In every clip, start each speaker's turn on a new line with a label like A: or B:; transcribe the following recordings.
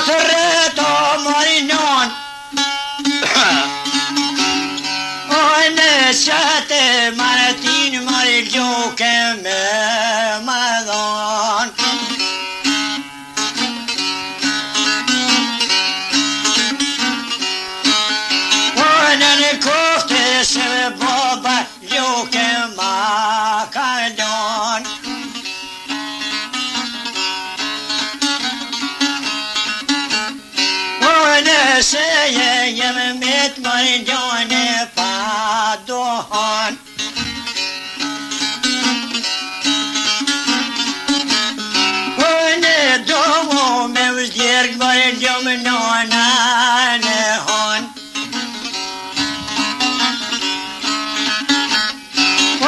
A: thërret o marinon O në qëtë maratin mari gjoke me madhon O në kofte se baba gjoke ma ka don Se jem met maridone pa dohon Une domo me vzdjerg maridjom nona në hon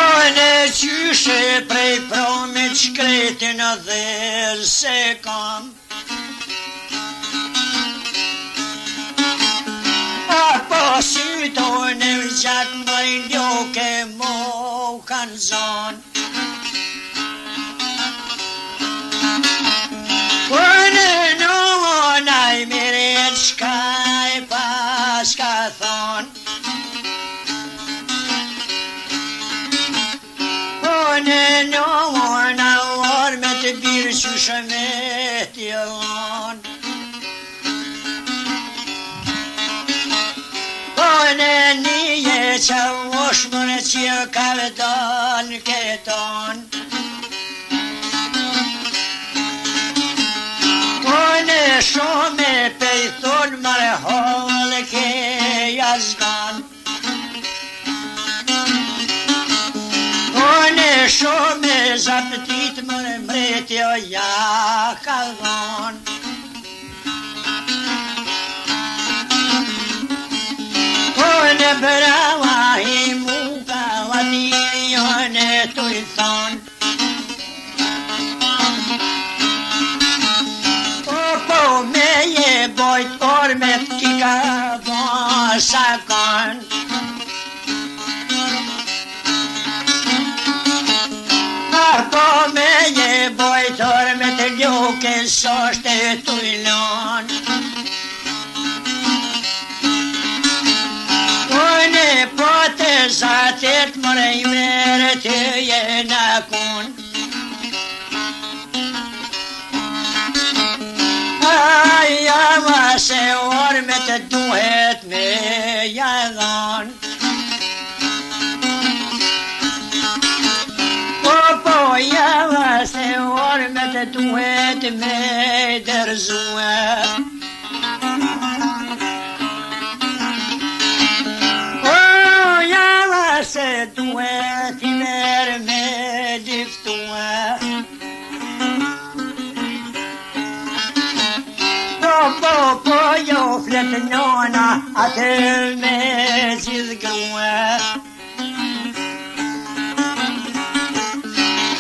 A: Une qyshe prej promit shkretin dhe se kam Syton e gjak mërin ljoke mo kanë zon Kërë në onaj miret shkaj pas ka thon Kërë në onaj orme të birë që shëmet i lon Në nije që ushmën që ka vëdon këton Në shumë pejthon mërë holë ke jazgan Në shumë zapëtit mërë mretjo ja ka dhon Në brava i muka vatijone të i thon Po me je bojt ormet ki ka bosa kon Po me je bojt ormet ljoke soshte të i lon Po të zatet mëre i mërë të jena kun Aja ma se orme të duhet me jadon Po ja ma se orme të duhet me dërzue Se duhet i merë me diftua Po jo fletë nona atë me gjithgrua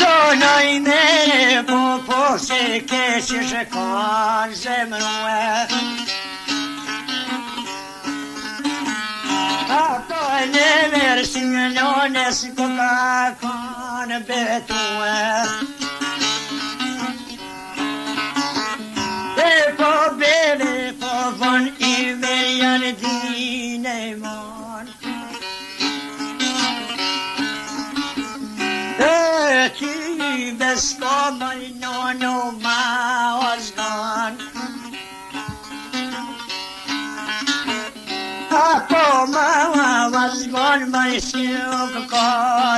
A: Dona i mere po se keqë shkon zemrua Në versin nones ko ka kon betue Po bebe po von i verjan dine mon Ty besko nono ma ozgon Po ma vazgon mai silk ko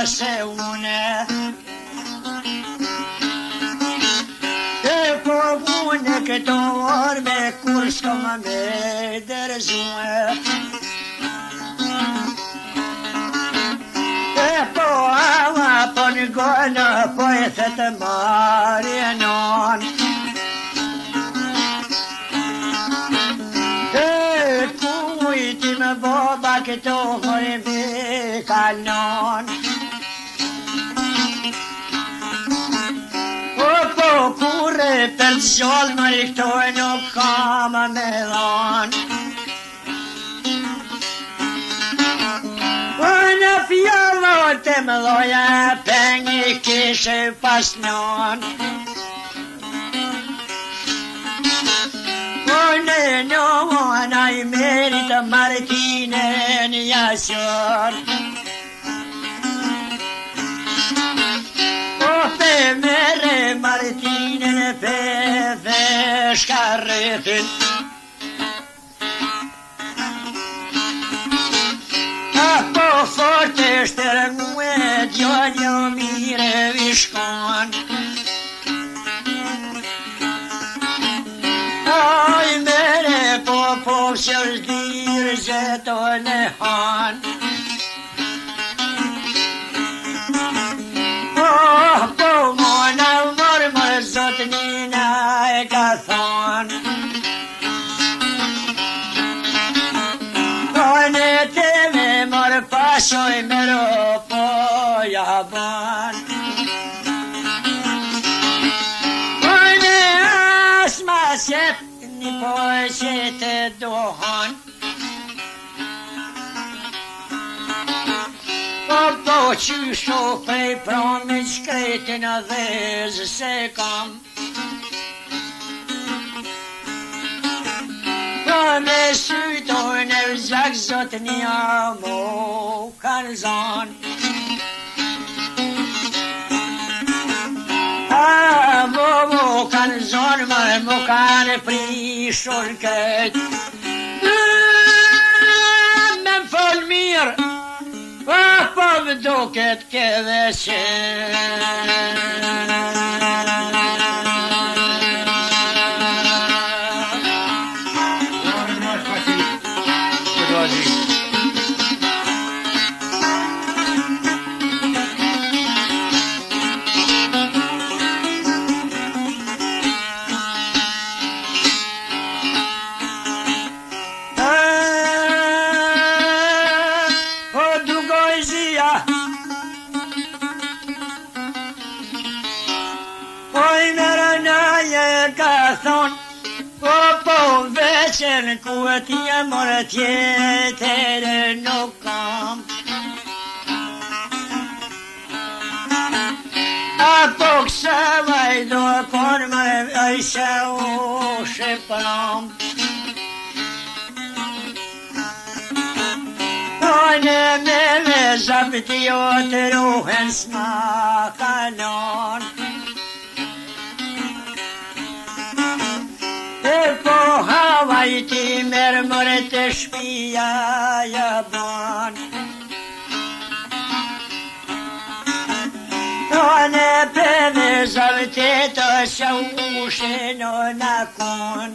A: se une Po une këto orme kur s'ko ma me dërzue Po po në gona po e thetë marje non Kujti me boba këto hore me kanon Po kure për gjallë më këto e nuk kam me dhon Në fjallot e më dhoja pengi kishe pas non Nona I merita Martinen jasor. Pe mere Martinen pe skarretin. Po forte stërngue djallë mire vishkon. Aj mere po shërdir zeton e han. Po mona mërmër zotnina e ka thon. Pasoj me ropo jaban. Ojne asma sjet një pojqet e dohan. Po qysho prej promi shkretin a dhez se kam. Me sytojnë e vzak zot një mo kanë zon. Mo kanë zon, mo kanë prishur kët. Me më fol mirë, po më duket këve veçen ku t'ja morë tjetër nuk kam. Apo kësa vajdo kon më ejse u shepram. Ojnë me zabti o të ruhen s'ma kanon. Po havajti mërmër të shpia jaban. Në pëve zavte të shaushin o nakon.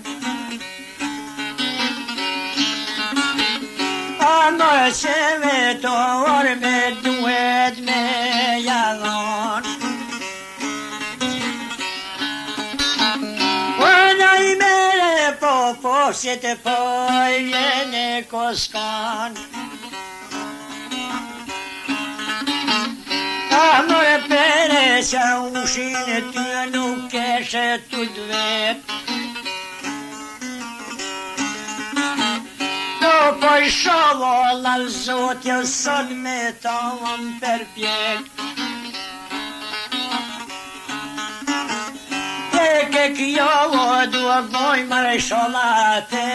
A: Më se me të orme duhet me jalon. Po se të pojën e koskan. Amore pere sa ushin e ty nuk eshe të dvet. Po i shovolla zotja sot me tavan per pjek. Ke kjo dua boj mare sholate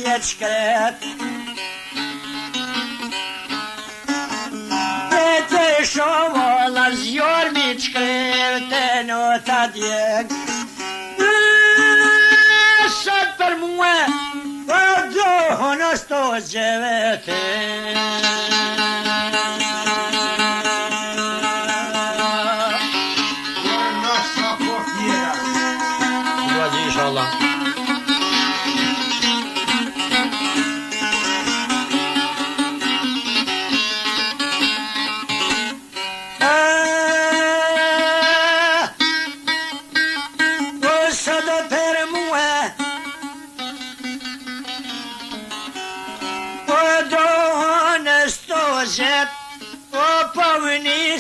A: jetë shkret. Të shovolla zjormi të shkrete në të djek. Sot për mua po dohon o sto gjevete.
B: Inshallah.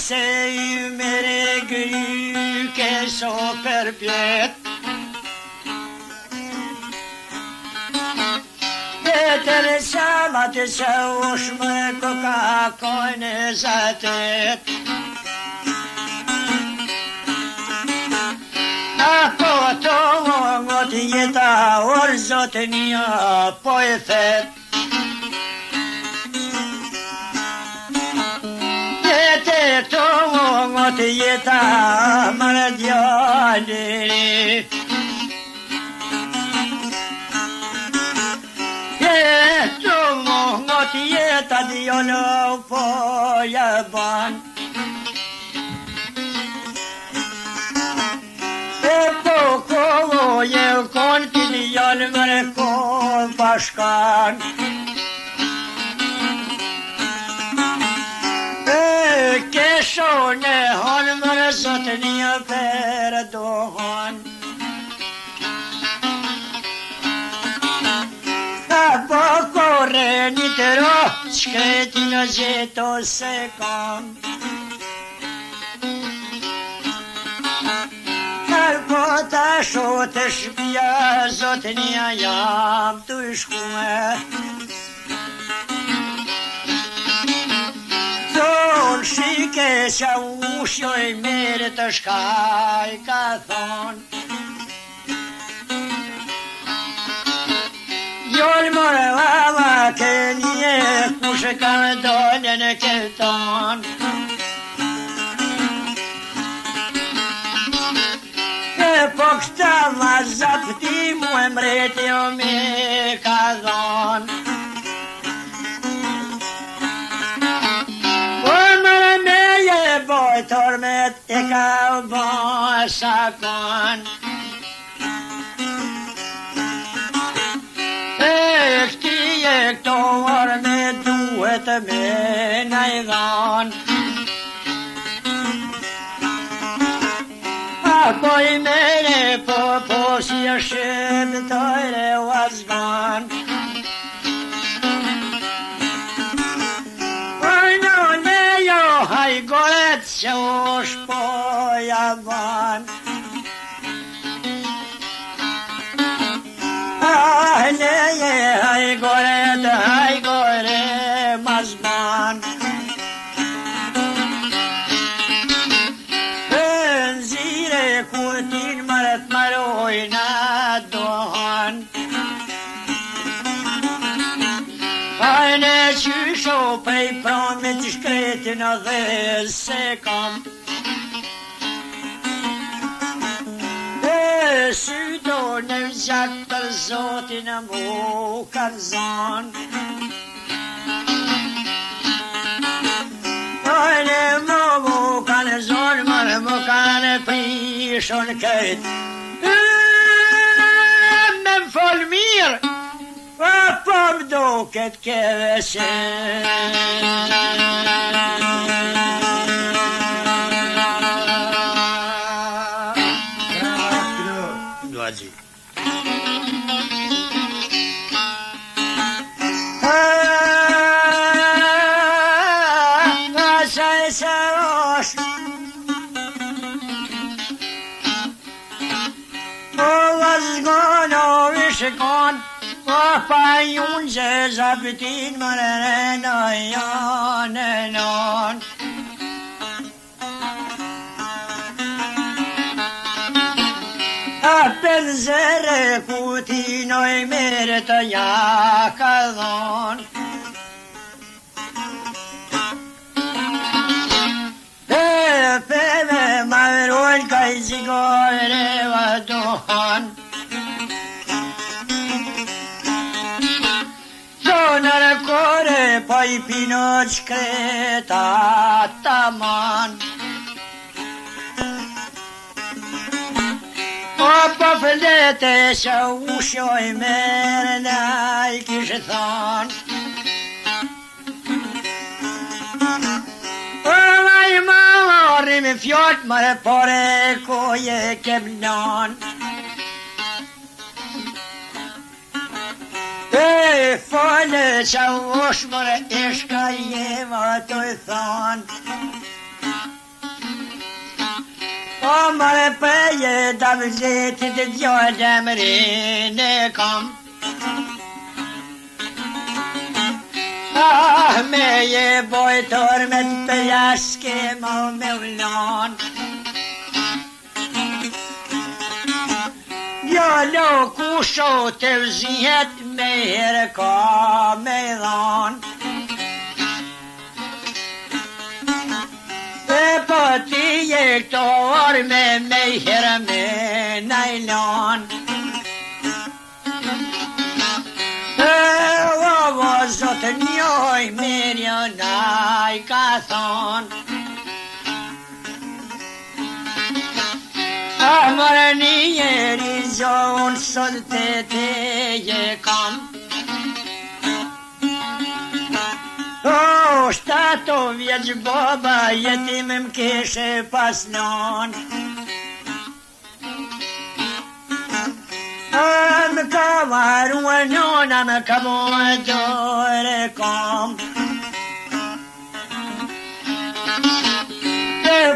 A: Se ju mere gryke så përpjet. Peter salat se ushme koka kojnë zatet. Apo to ngot jeta orz zotënia po e thet. Jete to ngot jeta mërë djali. Jeto ngot jeta djalo po jaban. Je kon t'i janë mërë kon bashkan. Keshon e hanë mërë zotënia për dohan. Po kore një të ro, shkreti në gjeto se kam. Po ta shote shpia zotënia jam të shkume. Zonë shike qa ushjoj mere të shkaj ka thonë. Jolë mërë vama ke një kushe ka me dole në këton. Po këta ma zapti mu e mreti o me ka dhonë. Po mërë me je boj tormet e ka u boj sakon. Këti e këto orë me duhet me najdhon. Po I mere po si e shqiptojre vazban. No ne jo hajgoret që është po javan. Ne je hajgore mazban. Kutin mërët mërojna dohan. Hajne qysho prej pramit shkretin a dhe se kam. Sydo në gjak për zotin a mu kanë zan. Hajne mu kanë zon mërë mu kanë prishon kët. Me fol mirë, po m'do këtë kevese. Dvazi. Shikon, po pa unë që zapitin më në janë non. A pëllëzere kutinoj mere të jaka dhon. Peve marron ka I zigore va dohan. Në kore pa I pino qkreta taman. Po flete që ushjoj mere në I kishë thon. Po vaj ma marri me fjot mare pare koje kemnon. Fale që ush mërë ishka jeva të thon. O mërë peje da vëzhetit djojnë mërin e kam. Me je bojtor me të pëjaske ma me vlon. Jo Lo kusho të vzihet me herë ka me dhan. Po ti je këto orme me herë me najlon. O zotë njoj mirë naj ka thonë. Amore njeri zonë sot të teje kam. Shtato vjeç baba jetim m'keshe pas non. Më ka varua nona, më ka bua dore kom.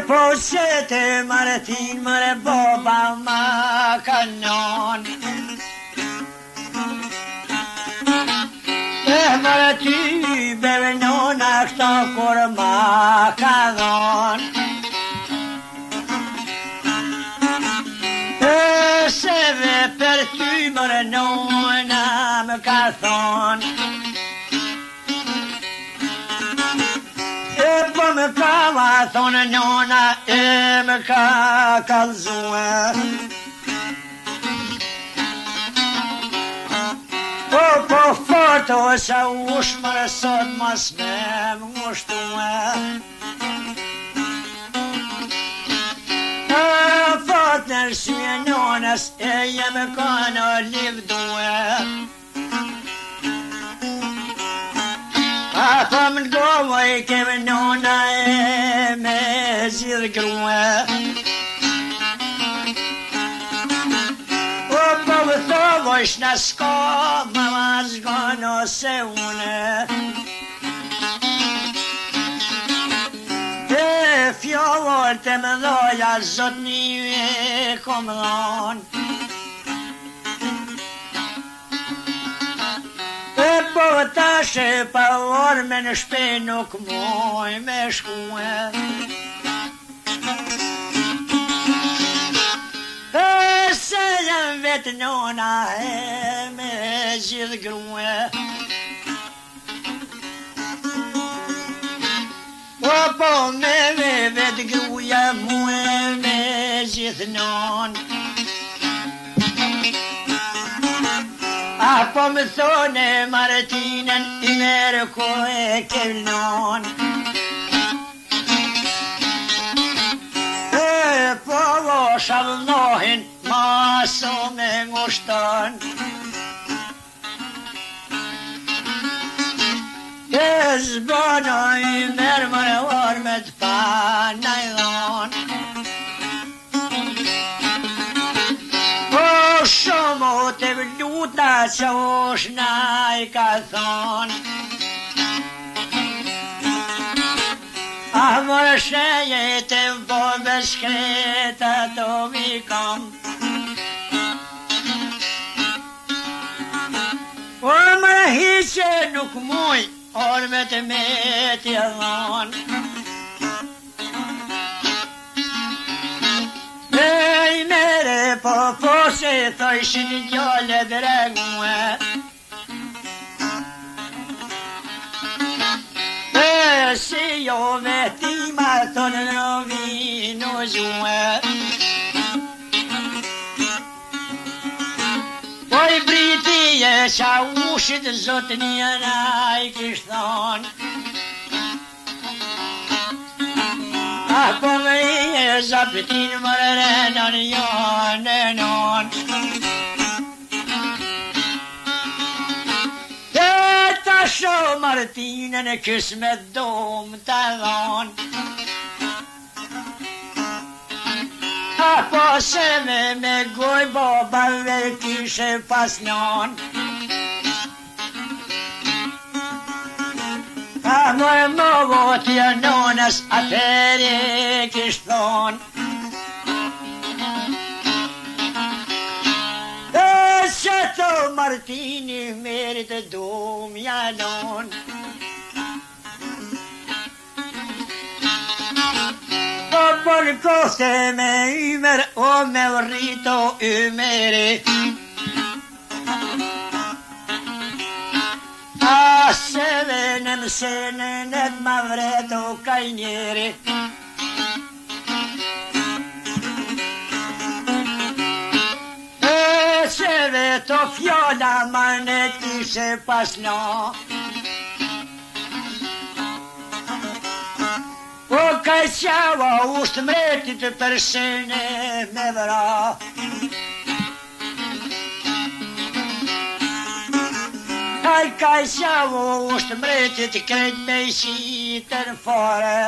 A: Po se te Martin mëre baba ma kanon. Mëre ty beve nona këto kur ma ka dhon. Se ve për ty mëre nona më ka thon. Po më ka va thonë nona e më ka kalzue. Po foto sa ush mërë sot mas me më ngushtue. Fot në rësye nonës e jemë ka në livdue. Po më n'govoj keme nona e me zidh grue. Po më thovoj shna s'ka më mazgono se une. Fjollor të më doja zot një e kom dhon. Po tashe pa orme në shpe nuk moj me shkue. Se jam vetë nona e me zidh grue. Po me vetë gruja mue me zidh non. Po më thone Martinën i merë ko e kellon. Po vo shavnohin maso me ngushton. Zbono i merë mëre ormet pa najlon. Shumë të vluta që ush naj ka thonë. Mërë shëje të vëbë shkreta të vikam. Mërë hiqe nuk muj ormet me t'ja dhonë. Po se thojshin gjallë dregue. Si jo vetima thonë në vino zue. Po i britije qa ushit zot njëna i kish thonë. Po më e zapëtin mërë në janë non. Ta sho Martinën e kës me dom të dhon. Po se me goj babave kishe pas non. Mërë më votja nonës atëri kishtë thonë. Se të Martini merit e dum jalon. Po por koste me ymer, o me rrito ymeri. A se venem senen et ma vreto kaj njeri. Se veto fjolla ma ne kishe pasno. O kaj qava usht mretit për shene me vra. Kaj qava usht mretit krejt me i shitën fare.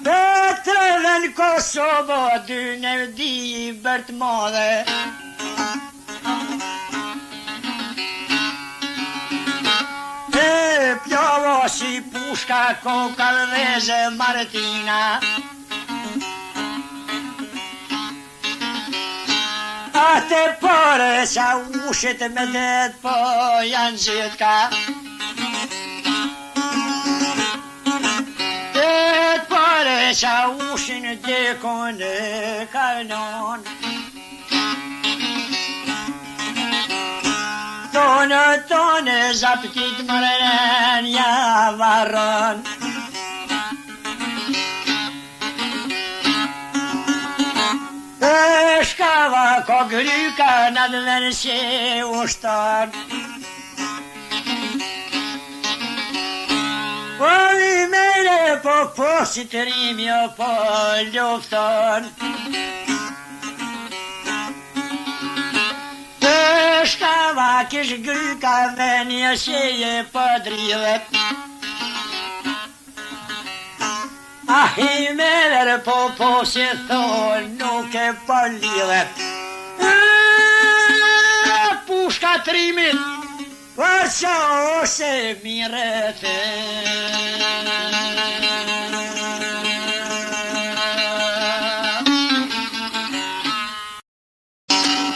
A: Petreve në Kosovo, dy në di i bërt madhe. Pjova si pushka, koka veze Martina. Ate pare sa ushit me det, po janë gjithka. Sa ushin dekon e kanon. Tonë zaptit mërën ja varën. Shkava ko gryka në dëven se ushtar. O i mere po posit rimjo po lufton. Shkava kish gryka venje se je po drivet. Ah i mere po posit thon nuk e po lidhet. Pushka trimit, përsa ose mirete.